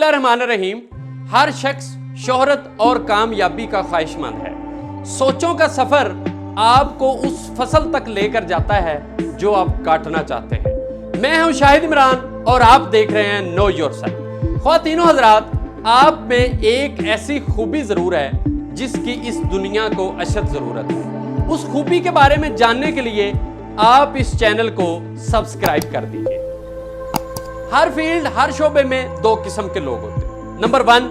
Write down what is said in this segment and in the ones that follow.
बिस्मिल्लाहिर्रहमानिर्रहीम। हर शख्स शोहरत और कामयाबी का ख्वाहिशमंद है। सोचों का सफर आपको उस फसल तक लेकर जाता है जो आप काटना चाहते हैं। मैं हूं शाहिद इमरान और आप देख रहे हैं नो योरसेल्फ। ख्वातीनो हजरात, आप में एक ऐसी खूबी जरूर है जिसकी इस दुनिया को अशद जरूरत है। उस खूबी के बारे में जानने के लिए आप इस चैनल को सब्सक्राइब कर दीजिए। हर फील्ड, हर शोबे में दो किस्म के लोग होते हैं। नंबर 1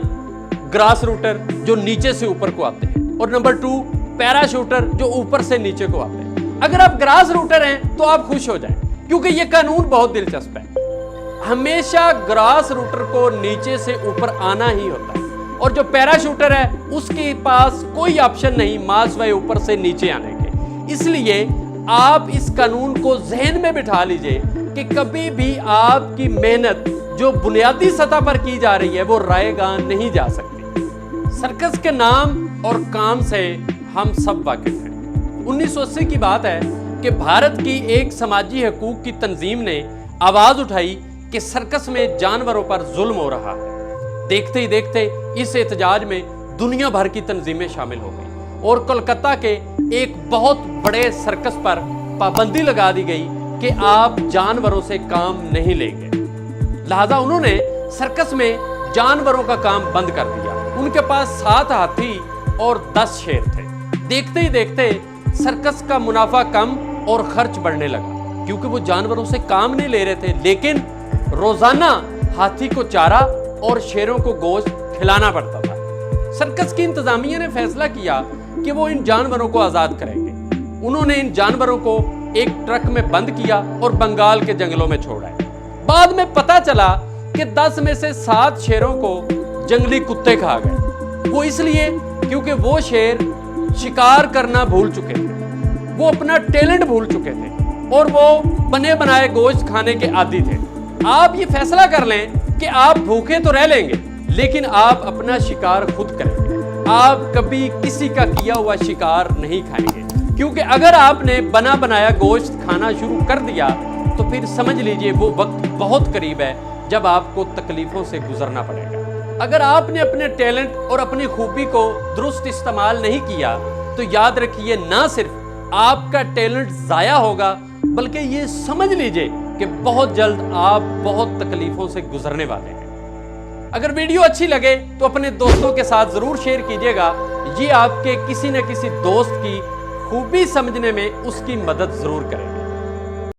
ग्रास रूटर, जो नीचे से ऊपर को आते हैं, और नंबर 2 पैराशूटर, जो ऊपर से नीचे को आते हैं। अगर आप ग्रास रूटर हैं तो आप खुश हो जाएं, क्योंकि यह कानून बहुत दिलचस्प है। हमेशा ग्रास रूटर को नीचे से ऊपर आना ही होता है, और जो पैराशूटर है उसके पास कोई ऑप्शन नहीं मास व ऊपर से नीचे आने के। इसलिए आप इस कानून को जहन में बिठा लीजिए कि कभी भी आपकी मेहनत जो बुनियादी सतह पर की जा रही है वो रायगां नहीं जा सकती। सर्कस के नाम और काम से हम सब वाकिफ हैं। 1980 की बात है कि भारत की एक समाजी हकूक की तंजीम ने आवाज उठाई कि सर्कस में जानवरों पर जुल्म हो रहा है। देखते ही देखते इस एहतजाज में दुनिया भर की तंजीमें शामिल हो गई और कोलकाता के एक बहुत बड़े सर्कस पर पाबंदी लगा दी गई कि आप जानवरों से काम नहीं लेंगे। लिहाजा उन्होंने सर्कस में जानवरों का काम बंद कर दिया। उनके पास 7 हाथी और 10 शेर थे। देखते ही देखते सर्कस का मुनाफा कम और खर्च बढ़ने लगा, क्योंकि वो जानवरों से काम नहीं ले रहे थे, लेकिन रोजाना हाथी को चारा और शेरों को गोश्त खिलाना पड़ता था। सर्कस की इंतजामिया ने फैसला किया कि वो इन जानवरों को आजाद करेंगे। उन्होंने इन जानवरों को एक ट्रक में बंद किया और बंगाल के जंगलों में छोड़ा। बाद में पता चला कि 10 में से 7 शेरों को जंगली कुत्ते खा गए। वो इसलिए क्योंकि वो शेर शिकार करना भूल चुके थे, वो अपना टैलेंट भूल चुके थे और वो बने बनाए गोश्त खाने के आदी थे। आप ये फैसला कर लें कि आप भूखे तो रह लेंगे, लेकिन आप अपना शिकार खुद करेंगे। आप कभी किसी का किया हुआ शिकार नहीं खाएंगे, क्योंकि अगर आपने बना बनाया गोश्त खाना शुरू कर दिया तो फिर समझ लीजिए वो वक्त बहुत करीब है जब आपको तकलीफों से गुजरना पड़ेगा। अगर आपने अपने टैलेंट और अपनी खूबी को दुरुस्त इस्तेमाल नहीं किया तो याद रखिए, ना सिर्फ आपका टैलेंट जाया होगा, बल्कि ये समझ लीजिए कि बहुत जल्द आप बहुत तकलीफों से गुजरने वाले हैं। अगर वीडियो अच्छी लगे तो अपने दोस्तों के साथ जरूर शेयर कीजिएगा। ये आपके किसी न किसी दोस्त की खूबी समझने में उसकी मदद जरूर करेगा।